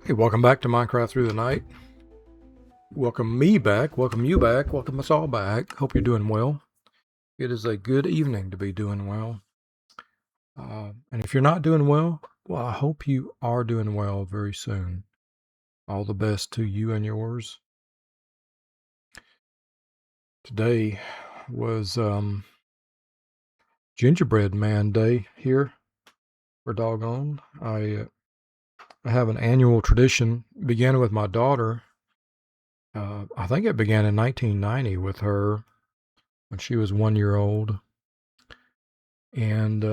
Hey, welcome back to Minecraft Through the Night. Welcome me back. Welcome you back. Welcome us all back. Hope you're doing well. It is a good evening to be doing well. And if you're not doing well, I hope you are doing well very soon. All the best to you and yours. Today was Gingerbread Man Day here for doggone. I have an annual tradition. Began with my daughter. I think it began in 1990 with her when she was 1 year old. And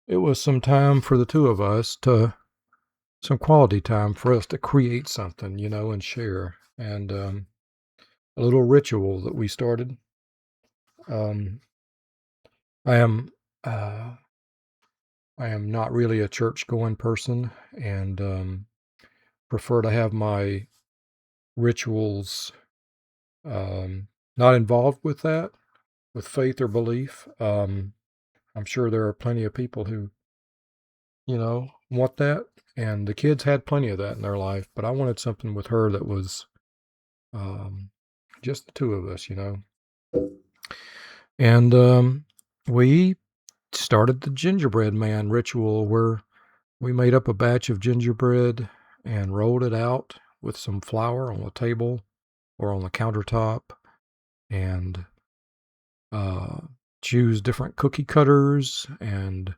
it was some time for the two of us some quality time for us to create something, and share. And a little ritual that we started. Um, I am, uh, I am not really a church going person, and prefer to have my rituals not involved with that, with faith or belief. I'm sure there are plenty of people who want that. And the kids had plenty of that in their life, but I wanted something with her that was just the two of us, And we started the gingerbread man ritual where we made up a batch of gingerbread and rolled it out with some flour on the table or on the countertop and choose different cookie cutters and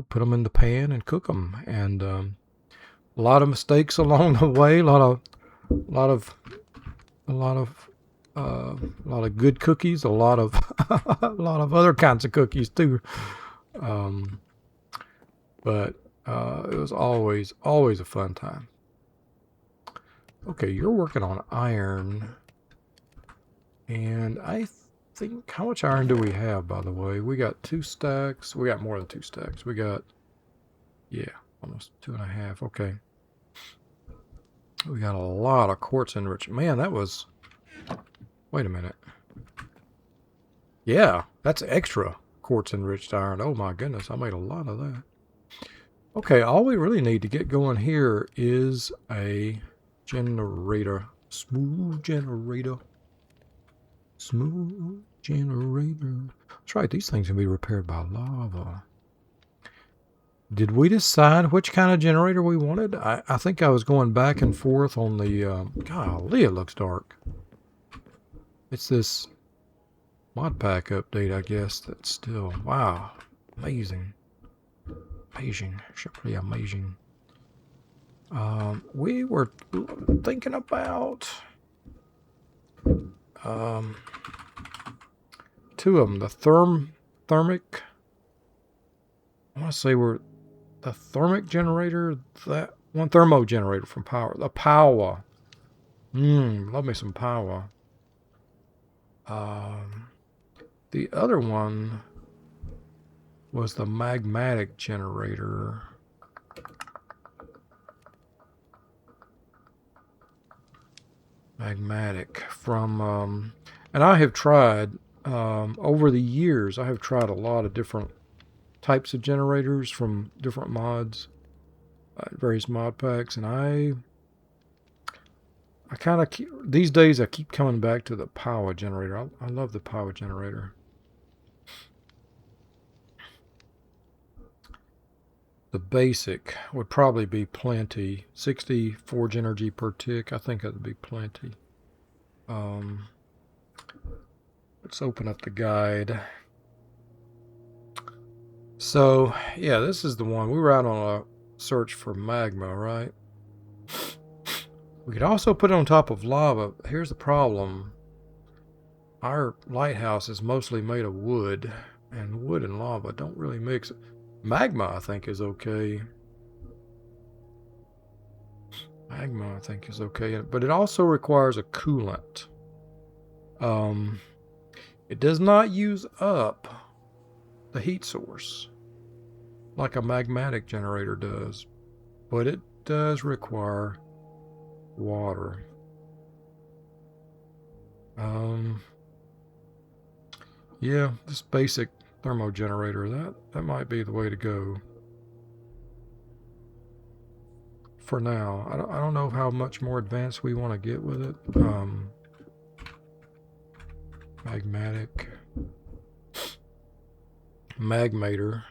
put them in the pan and cook them. And a lot of mistakes along the way, a lot of good cookies, a lot of a lot of other kinds of cookies too. But it was always a fun time. Okay, you're working on iron, and I think, how much iron do we have, by the way? We got 2 stacks. We got more than 2 stacks. We got, yeah, almost 2.5. Okay. We got a lot of quartz enrichment. Man, that was, wait a minute. Yeah, that's extra quartz enriched iron. Oh my goodness, I made a lot of that. Okay, all we really need to get going here is a generator. Smooth generator. Smooth generator. That's right, these things can be repaired by lava. Did we decide which kind of generator we wanted? I think I was going back and forth on the... golly, it looks dark. It's this modpack update, I guess, that's still... Wow, amazing. Amazing, simply amazing. We were thinking about 2 of them. The thermic. I want to say we're the thermic generator. That one thermo generator from power. The power. Love me some power. The other one was the magmatic generator. Magmatic from and I have tried over the years. I have tried a lot of different types of generators from different mods, various mod packs, and I kind of these days I keep coming back to the power generator. I love the power generator. The basic would probably be plenty. 60 forge energy per tick. I think that would be plenty. Let's open up the guide. So, yeah, this is the one. We were out on a search for magma, right? We could also put it on top of lava. Here's the problem. Our lighthouse is mostly made of wood, and wood and lava don't really mix. Magma, I think, is okay. Magma, I think, is okay. But it also requires a coolant. It does not use up the heat source like a magmatic generator does, but it does require water. Yeah, this basic thermo generator, that might be the way to go. for now. I don't know how much more advanced we want to get with it. Magmator.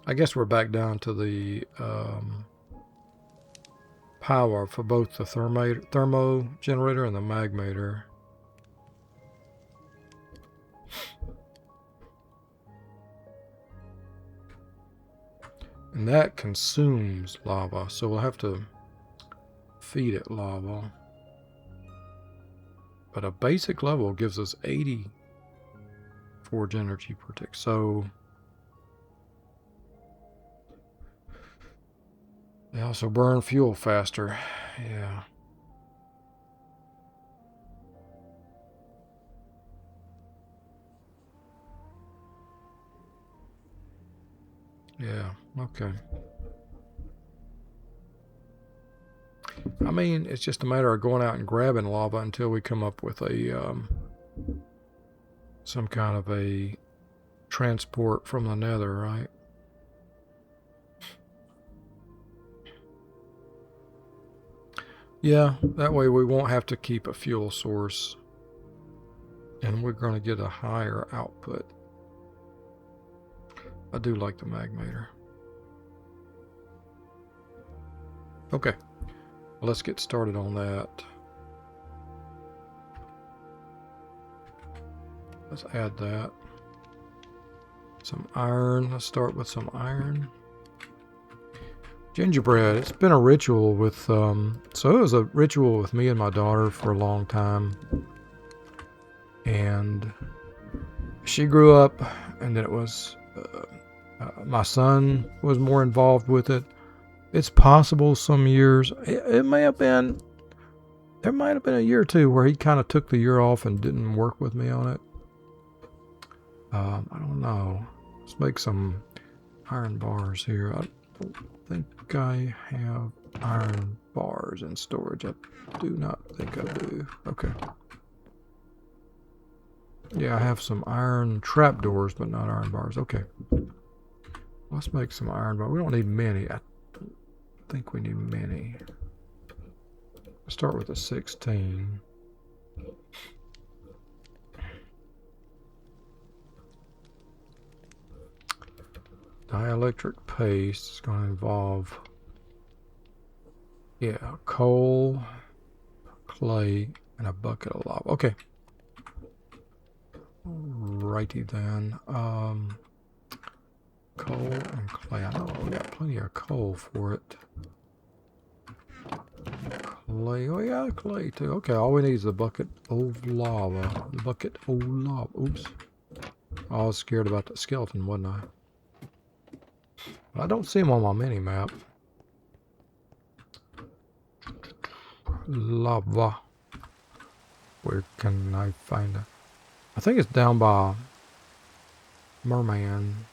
I guess we're back down to the power for both the thermo generator and the magmator. And that consumes lava, so we'll have to feed it lava. But a basic level gives us 80 forge energy per tick. So they also burn fuel faster. Yeah. Yeah, okay. I mean, it's just a matter of going out and grabbing lava until we come up with a some kind of a transport from the nether, right? Yeah, that way we won't have to keep a fuel source, and we're going to get a higher output. I do like the magmator. Okay, well, let's get started on that. Let's add that. Some iron. Let's start with some iron. Gingerbread. It's been a ritual with, so it was a ritual with me and my daughter for a long time. And she grew up, and then it was, my son was more involved with it. It's possible some years, it may have been, there might have been a year or two where he kind of took the year off and didn't work with me on it. I don't know. Let's make some iron bars here. I don't think I have iron bars in storage. I do not think I do. Okay. Yeah, I have some iron trapdoors, but not iron bars. Okay. Let's make some iron bars. We don't need many. I don't think we need many. Let's start with a 16. Dielectric paste is going to involve, yeah, coal, clay, and a bucket of lava. Okay. Righty then. Coal and clay. I know we got plenty of coal for it. Clay. Oh yeah, clay too. Okay, all we need is a bucket of lava. The bucket of lava. Oops. I was scared about the skeleton, wasn't I? I don't see him on my mini map. Lava. Where can I find it? I think it's down by Merman.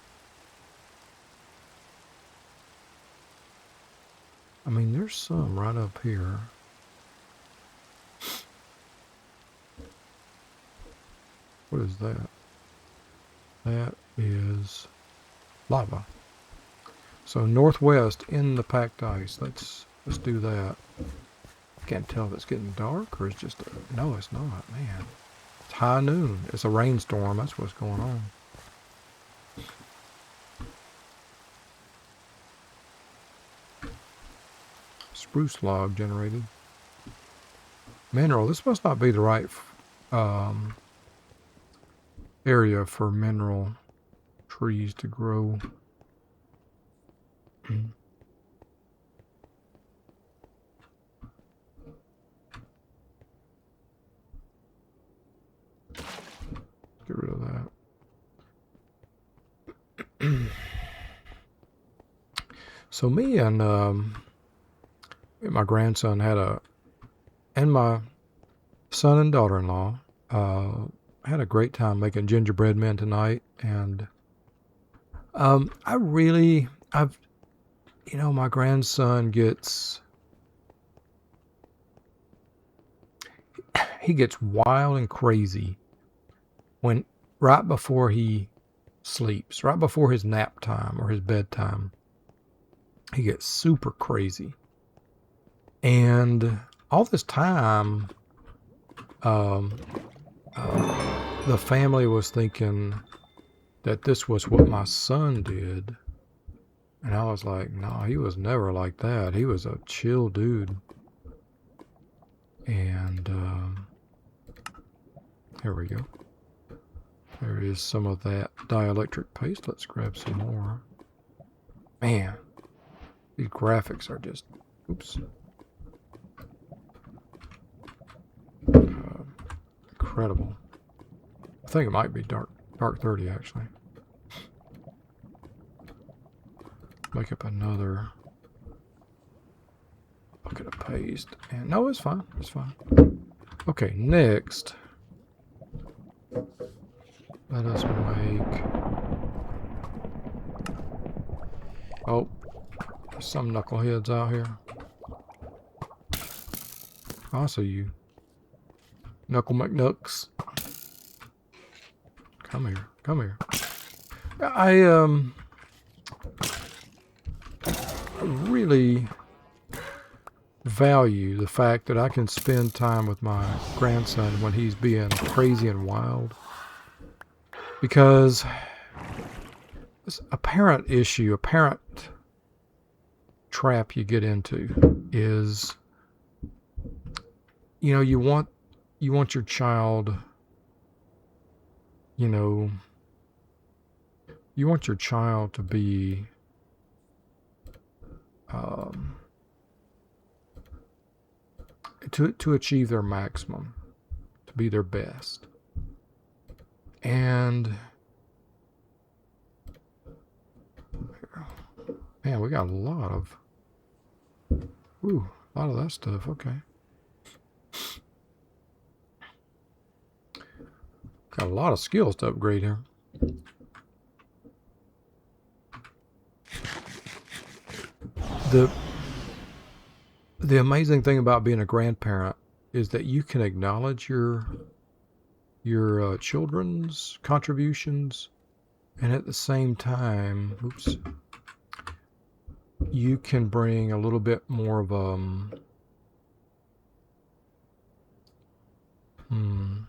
I mean, there's some right up here. What is that? That is lava. So northwest in the packed ice. Let's do that. I can't tell if it's getting dark or it's just no, it's not, man. It's high noon. It's a rainstorm. That's what's going on. Spruce log generated. Mineral. This must not be the right area for mineral trees to grow. Get rid of that. So me and my grandson and my son and daughter-in-law had a great time making gingerbread men tonight, and my grandson gets wild and crazy when right before he sleeps, right before his nap time or his bedtime. He gets super crazy. And all this time, the family was thinking that this was what my son did. And I was like, no, he was never like that. He was a chill dude. And here we go. There is some of that dielectric paste. Let's grab some more. Man, these graphics are just, oops. Incredible. I think it might be dark 30 actually. Make up another bucket of paste. And no, it's fine. It's fine. Okay, next, let us make. Oh, there's some knuckleheads out here. I see you. Knuckle McNucks. Come here. Come here. I really value the fact that I can spend time with my grandson when he's being crazy and wild. Because it's a parent issue, a parent trap you get into is, you know, you want your child, you know, you want your child to be to achieve their maximum, to be their best. And man, we got a lot of that stuff. Okay. Got a lot of skills to upgrade here. The amazing thing about being a grandparent is that you can acknowledge your children's contributions, and at the same time, you can bring a little bit more of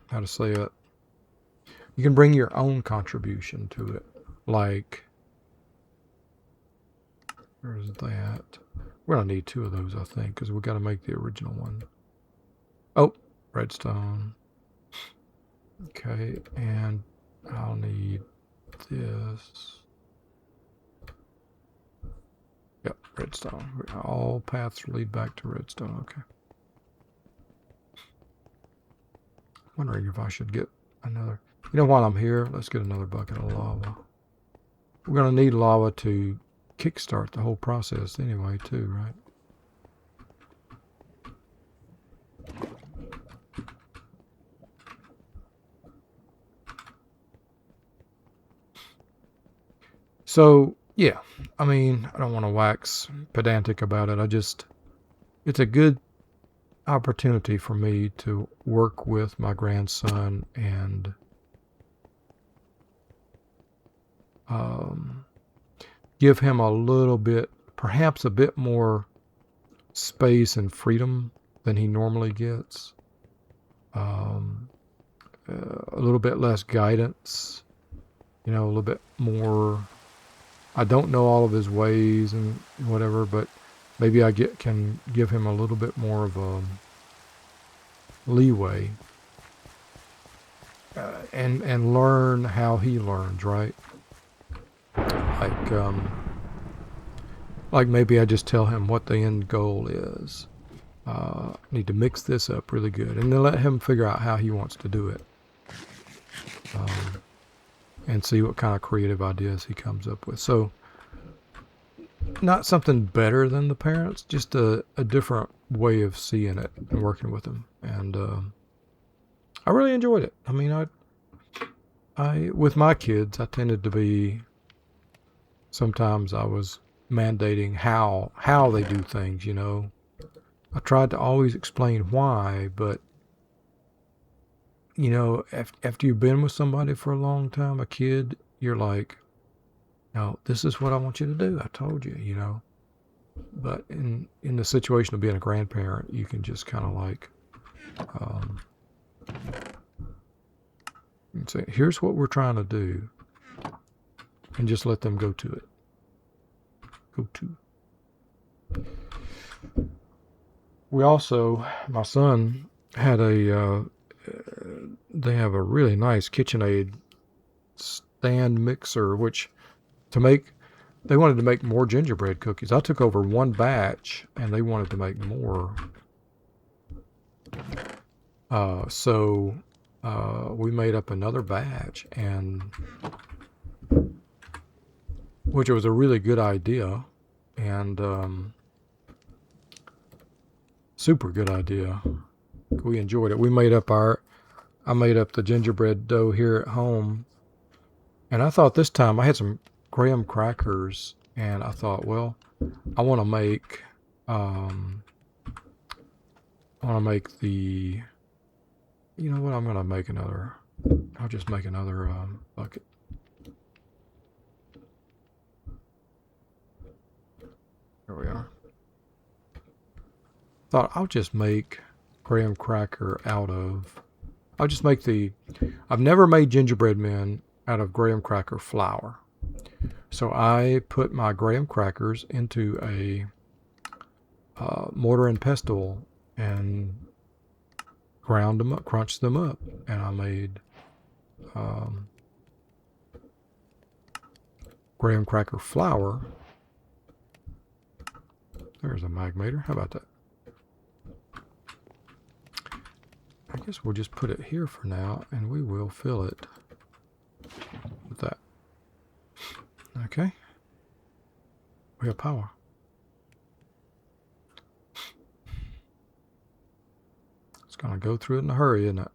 how to say it? You can bring your own contribution to it. Like, where's that? We're gonna need 2 of those, I think, because we got to make the original one. Oh, redstone. Okay, and I'll need this. Yep, redstone. All paths lead back to redstone. Okay. Wondering if I should get another. You know, while I'm here, let's get another bucket of lava. We're gonna need lava to kickstart the whole process anyway, too, right? So, yeah, I mean, I don't want to wax pedantic about it. It's a good opportunity for me to work with my grandson and give him a little bit, perhaps a bit more space and freedom than he normally gets. A little bit less guidance, you know, a little bit more. I don't know all of his ways and whatever, but maybe I can give him a little bit more of a leeway and learn how he learns, right? Like maybe I just tell him what the end goal is. Need to mix this up really good, and then let him figure out how he wants to do it, and see what kind of creative ideas he comes up with. So, not something better than the parents, just a different way of seeing it and working with them. And I really enjoyed it. I mean, I with my kids, I tended to be. Sometimes I was mandating how they do things, you know. I tried to always explain why, but, you know, after you've been with somebody for a long time, a kid, you're like, no, this is what I want you to do. I told you, you know. But in the situation of being a grandparent, you can just kind of like say, here's what we're trying to do, and just let them go to it. We also, my son had they have a really nice KitchenAid stand mixer, which they wanted to make more gingerbread cookies. I took over one batch, and they wanted to make more. So we made up another batch, and which was a really good idea, and super good idea. We enjoyed it. I made up the gingerbread dough here at home, and I thought this time I had some graham crackers, and I thought, well, I want to make the, you know what, I'm gonna make another. I'll just make another bucket. Here we are. Thought I'll just make graham cracker I'll just make I've never made gingerbread men out of graham cracker flour. So I put my graham crackers into a mortar and pestle and ground them up, crunched them up, and I made graham cracker flour. There's a magmater. How about that? I guess we'll just put it here for now, and we will fill it with that. Okay. We have power. It's going to go through it in a hurry, isn't it?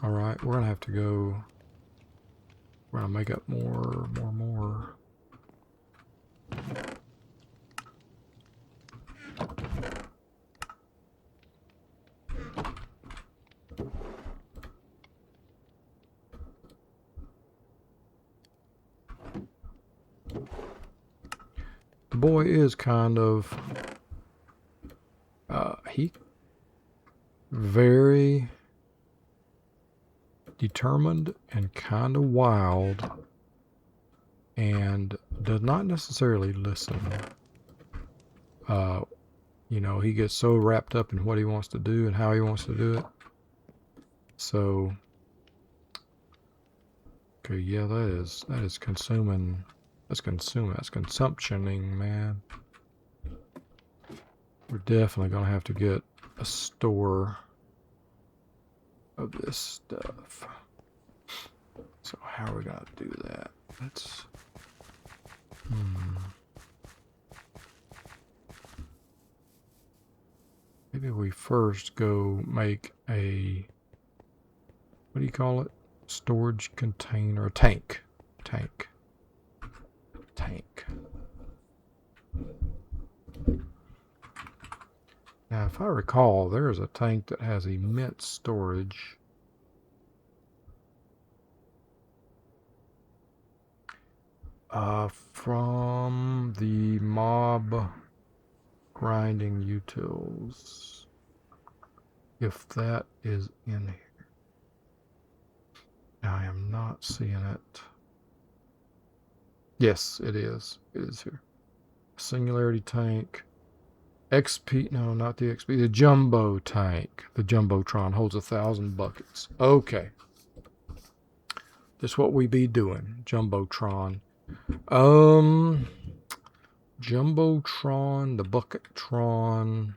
All right, we're going to have to go. We're going to make up more. The boy is kind of he very determined and kind of wild, and does not necessarily listen. You know, he gets so wrapped up in what he wants to do and how he wants to do it. So, okay, yeah, that is consuming. That's consumptioning, man. We're definitely gonna have to get a store of this stuff. So how are we gonna do that? Let's maybe we first go make a, what do you call it? Storage container, a tank. Now, if I recall, there's a tank that has immense storage. From the mob grinding utils. If that is in here. I am not seeing it. Yes, it is. It is here. Singularity tank. XP, no, not the XP. The jumbo tank. The Jumbotron holds 1,000 buckets. Okay. That's what we be doing. Jumbotron. Jumbotron, the Bucketron.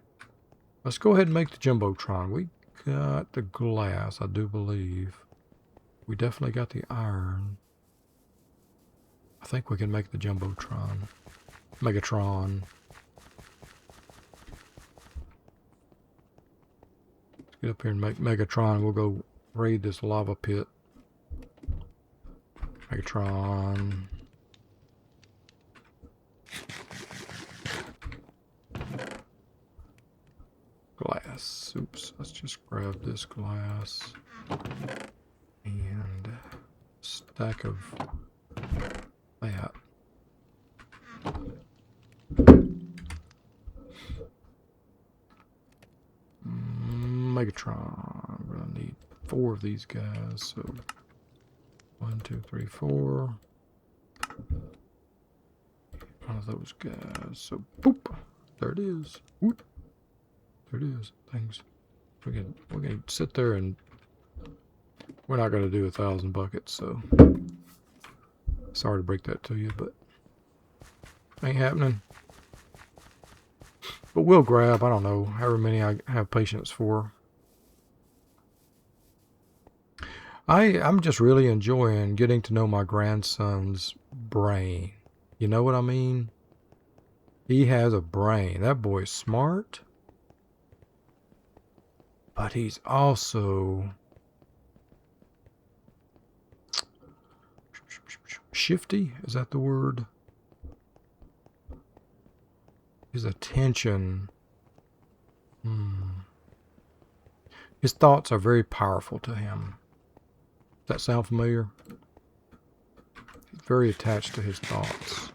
Let's go ahead and make the Jumbotron. We got the glass, I do believe. We definitely got the iron. I think we can make the Jumbotron. Megatron. Let's get up here and make Megatron. We'll go raid this lava pit. Megatron. Glass. Oops. Let's just grab this glass. And a stack of that. I'm gonna need 4 of these guys. So 1, 2, 3, 4. One of those guys. So boop. There it is. Whoop. There it is. Things. We're gonna sit there and we're not gonna do 1,000 buckets. So sorry to break that to you, but ain't happening. But we'll grab, I don't know, however many I have patience for. I'm just really enjoying getting to know my grandson's brain. You know what I mean? He has a brain. That boy's smart. But he's also shifty. Is that the word? His attention. His thoughts are very powerful to him. Does that sound familiar? He's very attached to his thoughts.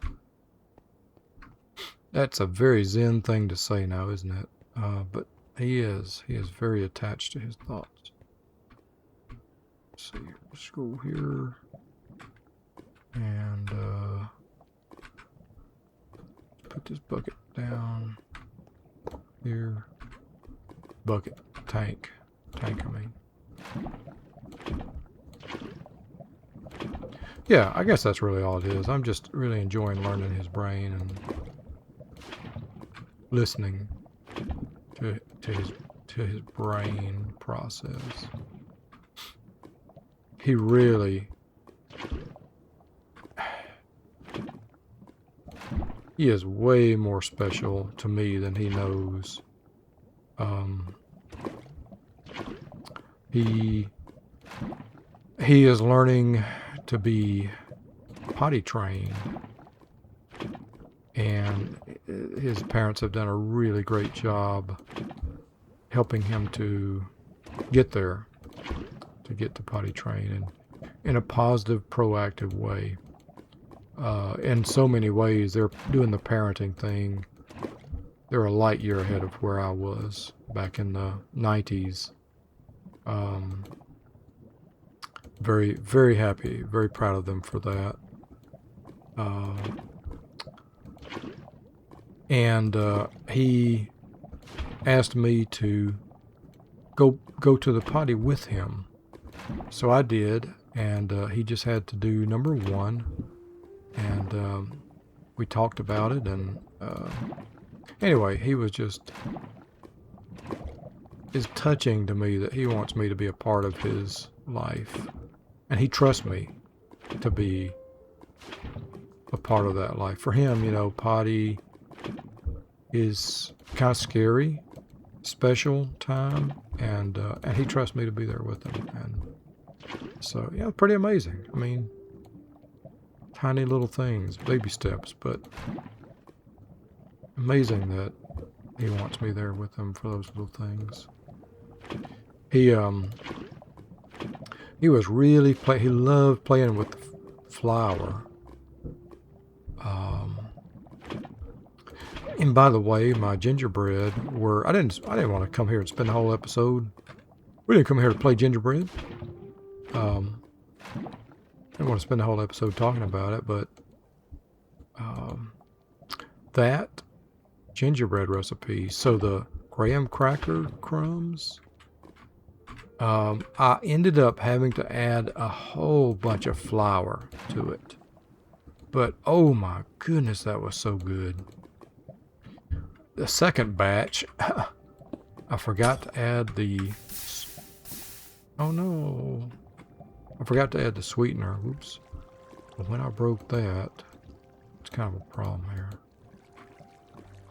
That's a very Zen thing to say now, isn't it? But he is. He is very attached to his thoughts. Let's see. Let's go here. And put this bucket down here. Bucket. Tank, I mean. Yeah, I guess that's really all it is. I'm just really enjoying learning his brain and listening to his brain process. He really he is way more special to me than he knows. He is learning to be potty trained, and his parents have done a really great job helping him to get there, to get to potty train, and in a positive, proactive way. In so many ways, they're doing the parenting thing. They're a light year ahead of where I was back in the 90s. Very, very happy, very proud of them for that. And he asked me to go to the potty with him. So I did, and he just had to do number 1. And we talked about it, and anyway, he was just, it's touching to me that he wants me to be a part of his life. And he trusts me to be a part of that life. For him, you know, potty is kind of scary, special time, and he trusts me to be there with him. And so, yeah, pretty amazing. I mean, tiny little things, baby steps, but amazing that he wants me there with him for those little things. He was really he loved playing with the flour. And by the way, my gingerbread I didn't want to come here and spend the whole episode. We didn't come here to play gingerbread. I didn't want to spend the whole episode talking about it, but that gingerbread recipe, so the graham cracker crumbs, I ended up having to add a whole bunch of flour to it. But oh my goodness, that was so good. The second batch, I forgot to add oh no. I forgot to add the sweetener. Oops. But when I broke that, it's kind of a problem here.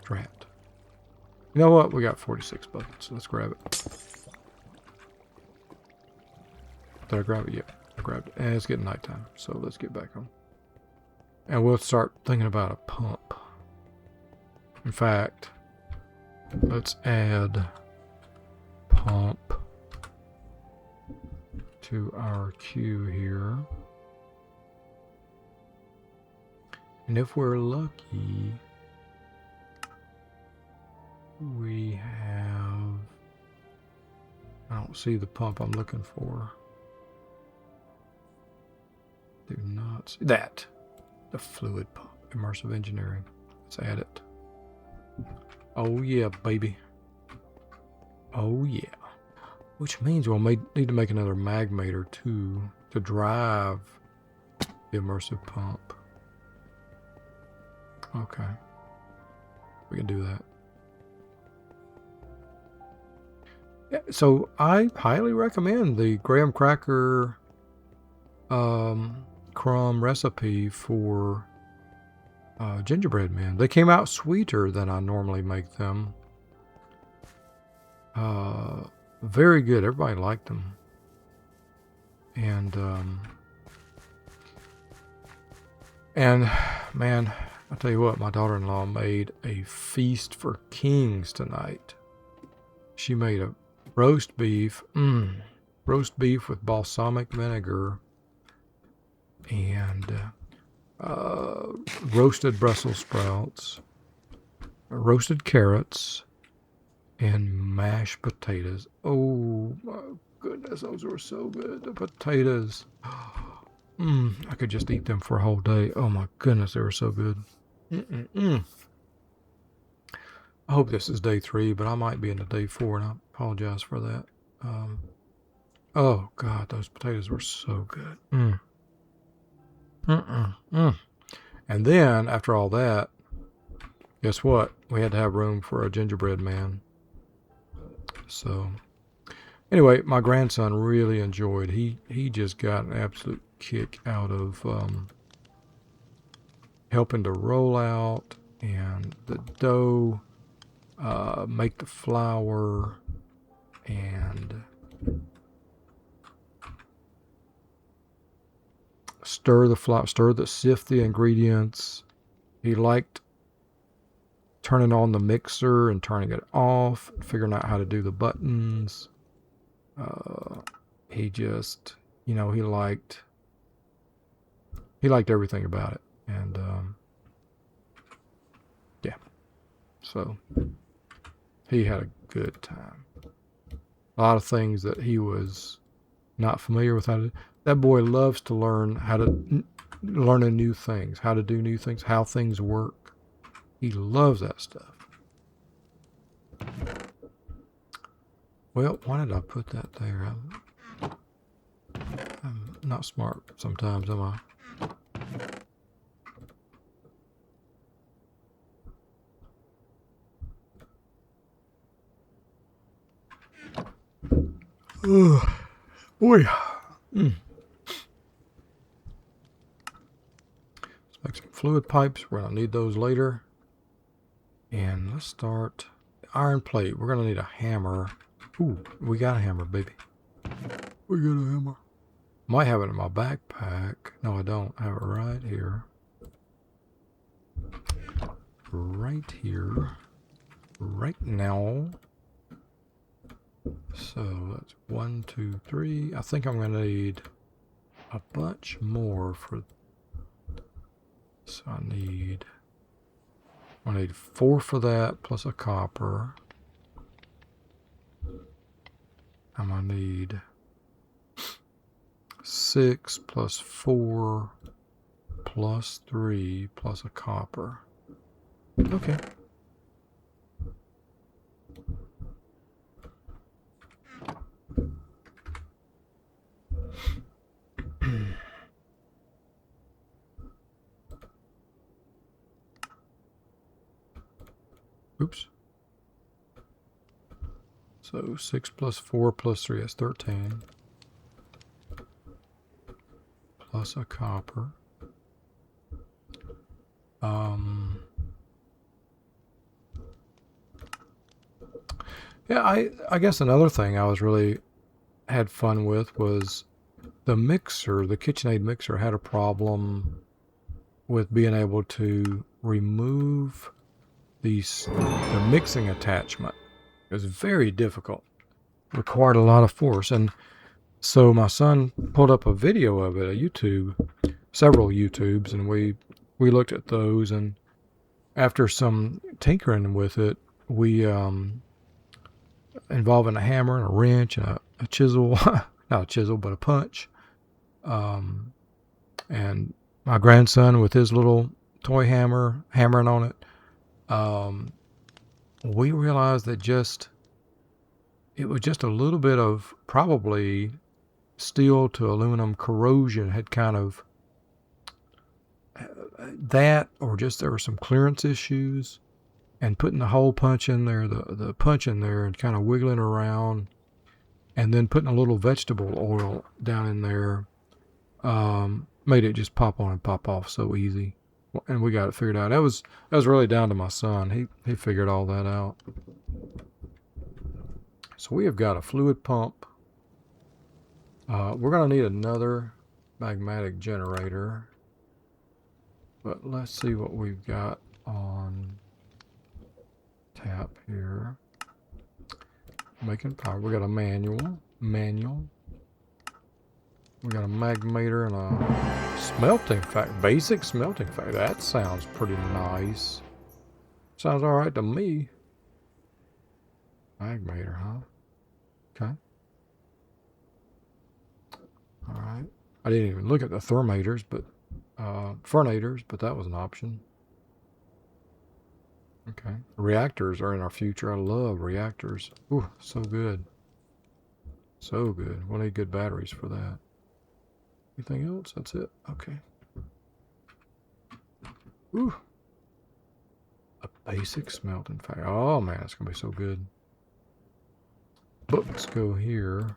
Drat. You know what? We got 46 buckets. Let's grab it. Did I grab it? Yeah, I grabbed it. And it's getting nighttime, so let's get back on. And we'll start thinking about a pump. In fact, let's add pump to our queue here. And if we're lucky, we have don't see the pump I'm looking for. Do not see that. The fluid pump. Immersive engineering. Let's add it. Oh yeah, baby. Oh yeah. Which means we'll need to make another magmator too to drive the immersive pump. Okay. We can do that. Yeah, so I highly recommend the graham cracker crumb recipe for gingerbread men. They came out sweeter than I normally make them. Very good. Everybody liked them. And man, I'll tell you what, my daughter-in-law made a feast for kings tonight. She made a roast beef with balsamic vinegar and roasted Brussels sprouts, roasted carrots, and mashed potatoes. Oh my goodness, those were so good. The potatoes. I could just eat them for a whole day. Oh my goodness, they were so good. I hope this is day 3, but I might be into day 4, and I apologize for that. Oh God, those potatoes were so good. And then after all that, guess what? We had to have room for a gingerbread man. So anyway, my grandson really enjoyed. He just got an absolute kick out of helping to roll out and the dough, make the flour, and sift the ingredients. He liked turning on the mixer and turning it off, figuring out how to do the buttons. He just, he liked everything about it. And yeah, so he had a good time. A lot of things that he was not familiar with how to do. That boy loves to learn new things, how to do new things, how things work. He loves that stuff. Well, why did I put that there? I'm not smart sometimes, am I? Boy. Let's make some fluid pipes. We're going to need those later. And let's start the iron plate. We're going to need a hammer. Ooh, we got a hammer, baby. We got a hammer. Might have it in my backpack. No, I don't. I have it right here. Right here. Right now. So that's 1, 2, 3. I think I'm going to need a bunch more for. So I need 4 for that plus a copper. I'm going to need 6 plus 4 plus 3 plus a copper. Okay. Oops. So 6 plus 4 plus 3 is 13. Plus a copper. Yeah, I guess another thing I was really had fun with was the mixer. The KitchenAid mixer had a problem with being able to remove the mixing attachment. It was very difficult. Required a lot of force. And so my son pulled up a video of it, several YouTubes, and we looked at those, and after some tinkering with it, we involving a hammer and a wrench and a chisel, not a chisel, but a punch. And my grandson with his little toy hammer, hammering on it. We realized that it was just a little bit of probably steel to aluminum corrosion had kind of that, or just there were some clearance issues, and putting the hole punch in there, the punch in there, and kind of wiggling around, and then putting a little vegetable oil down in there, made it just pop on and pop off so easy. And we got it figured out. That was really down to my son. He figured all that out. So we have got a fluid pump. We're going to need another magmatic generator. But let's see what we've got on tap here. Making power. We got a manual. We got a magmator and a smelting factory. Basic smelting factory. That sounds pretty nice. Sounds all right to me. Magmator, huh? Okay. All right. I didn't even look at the thermators, but fernators, but that was an option. Okay. Reactors are in our future. I love reactors. Ooh, so good. So good. We'll need good batteries for that. Anything else? That's it. Okay. Ooh. A basic smelting factory. Oh man, it's gonna be so good. Books go here.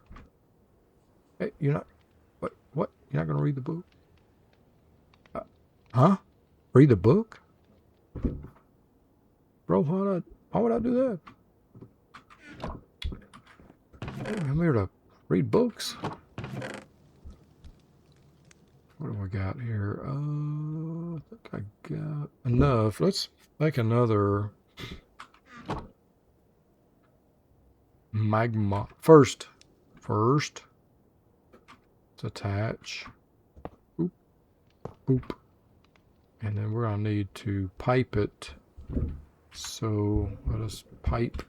Hey, you're not. What? You're not gonna read the book? Huh? Read the book? Bro, why would I do that? Hey, I'm here to read books. What do we got here? I think I got enough. Let's make another magma. First, let's attach. Boop, boop. And then we're going to need to pipe it. So let us pipe.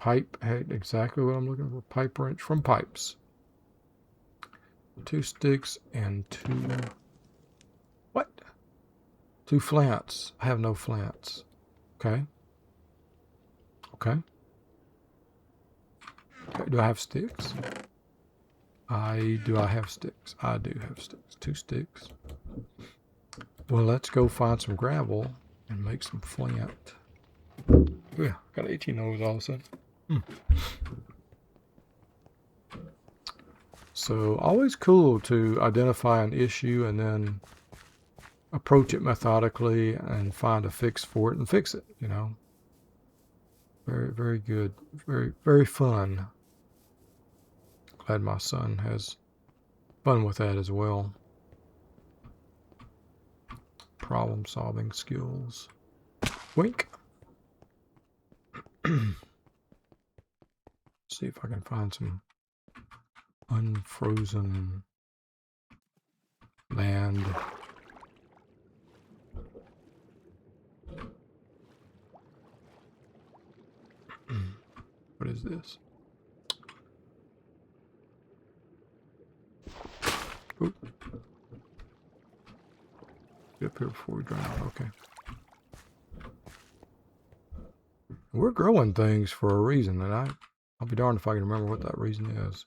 Hey, exactly what I'm looking for. Pipe wrench from pipes. 2 sticks and 2. What? 2 flants. I have no flants. Okay. Do I have sticks? Do I have sticks? I do have sticks. 2 sticks. Well, let's go find some gravel and make some flint. Yeah, got 18 of those all of a sudden. So always cool to identify an issue and then approach it methodically and find a fix for it and fix it, you know. Very, very good. Very, very fun. Glad my son has fun with that as well. Problem solving skills. Wink. See if I can find some unfrozen land. What is this? Oop. Get up here before we drown. Okay. We're growing things for a reason, and I'll be darned if I can remember what that reason is.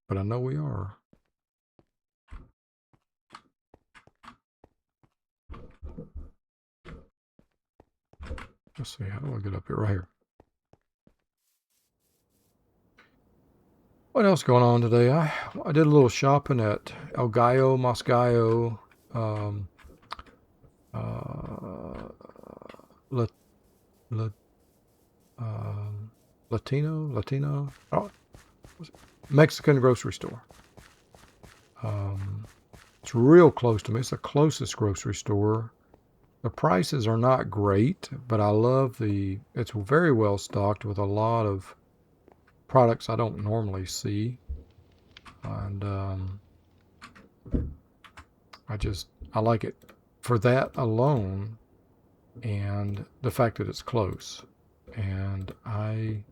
But I know we are. Let's see, how do I get up here? Right here. What else going on today? I did a little shopping at El Gallo, Mosgallo, Latino, Mexican grocery store. It's real close to me. It's the closest grocery store. The prices are not great, but I love it's very well stocked with a lot of products I don't normally see. And I like it for that alone and the fact that it's close. And I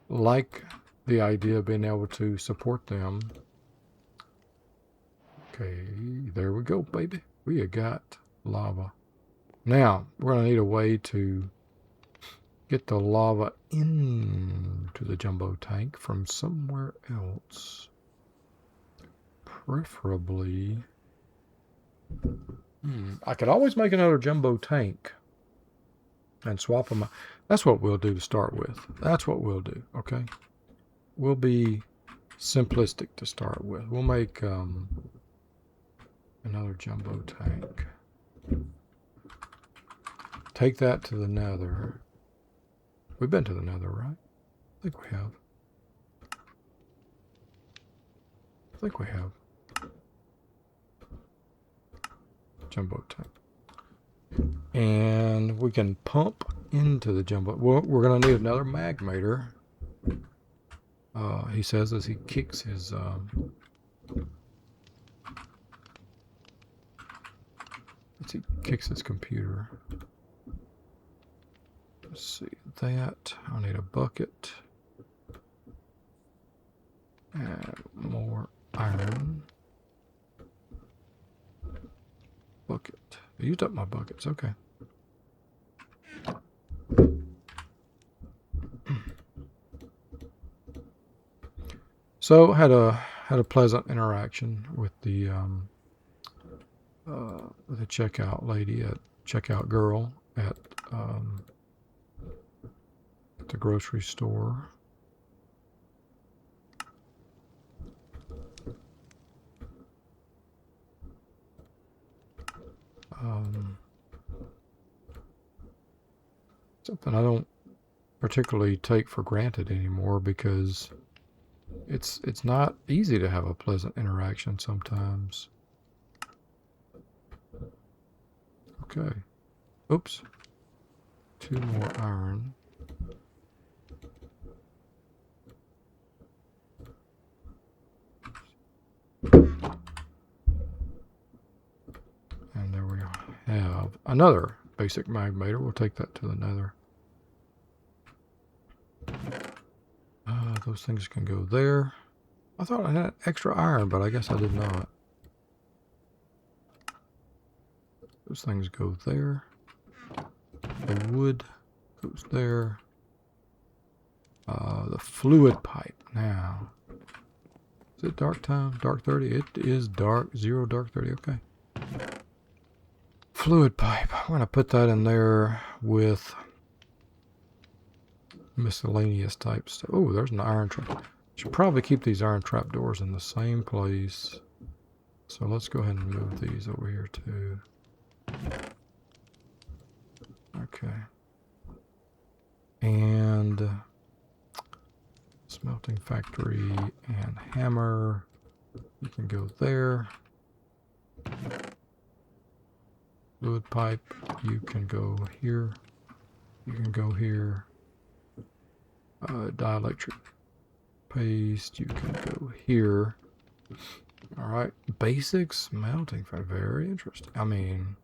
like the idea of being able to support them. Okay, there we go, baby. We have got lava. Now, we're going to need a way to get the lava into the jumbo tank from somewhere else. Preferably... I could always make another jumbo tank and swap them out. That's what we'll do to start with. That's what we'll do, okay? We'll be simplistic to start with. We'll make another jumbo tank. Take that to the nether. We've been to the nether, right? I think we have. I think we have. Jumbo tank. And we can pump into the jumbo. Well, we're going to need another magmator. He says as he kicks his... as he kicks his computer. Let's see that. I need a bucket. And more iron. Bucket. I used up my buckets. Okay. So had a pleasant interaction with the checkout lady at checkout girl at the grocery store. Something I don't particularly take for granted anymore, because it's not easy to have a pleasant interaction sometimes. Okay. Oops. 2 more iron. And there we have another basic magmator. We'll take that to the nether. Those things can go there. I thought I had extra iron, but I guess I did not. Those things go there. The wood goes there. The fluid pipe now. Is it dark time? Dark 30? It is dark. 0 dark 30. Okay. Fluid pipe. I'm going to put that in there with miscellaneous type stuff. Oh, there's an iron trap. Should probably keep these iron trap doors in the same place. So let's go ahead and move these over here too. Okay. And smelting factory and hammer. You can go there. Fluid pipe. You can go here. You can go here. Dielectric paste. You can go here. All right. Basic smelting factory. Very interesting. I mean,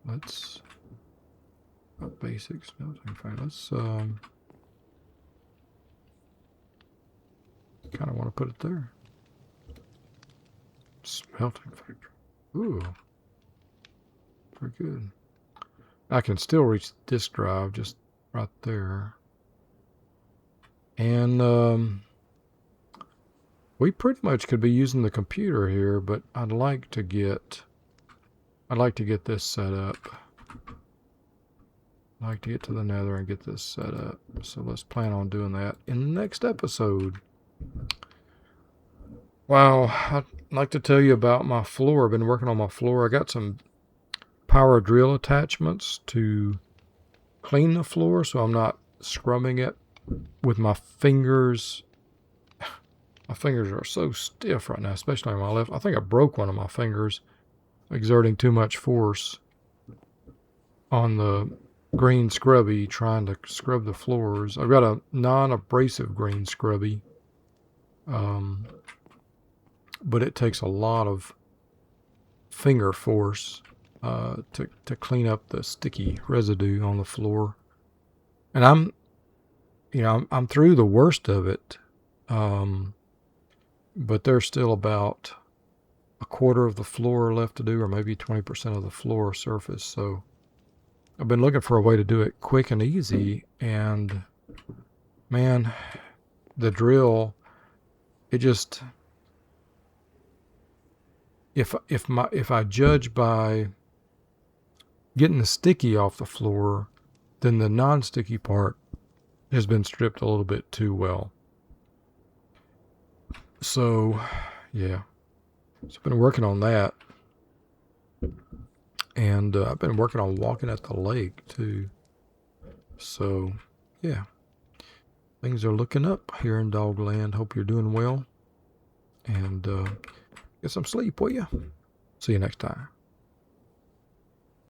let's a basic smelting factory. Let's kind of want to put it there. Smelting factory. Ooh, very good. I can still reach the disk drive just right there. And we pretty much could be using the computer here, but I'd like to get this set up. I'd like to get to the nether and get this set up. So let's plan on doing that in the next episode. Wow, I'd like to tell you about my floor. I've been working on my floor. I got some power drill attachments to clean the floor so I'm not scrubbing it with my fingers. My fingers are so stiff right now, especially on my left. I think I broke one of my fingers exerting too much force on the green scrubby trying to scrub the floors. I've got a non-abrasive green scrubby, but it takes a lot of finger force to clean up the sticky residue on the floor. And I'm through the worst of it, but there's still about a quarter of the floor left to do, or maybe 20% of the floor surface. So I've been looking for a way to do it quick and easy, and man, the drill, it just, if I judge by getting the sticky off the floor, then the non-sticky part has been stripped a little bit too well. So yeah, so I've been working on that, and I've been working on walking at the lake too. So yeah, things are looking up here in Dogland. Hope you're doing well, and get some sleep, will you? See you next time.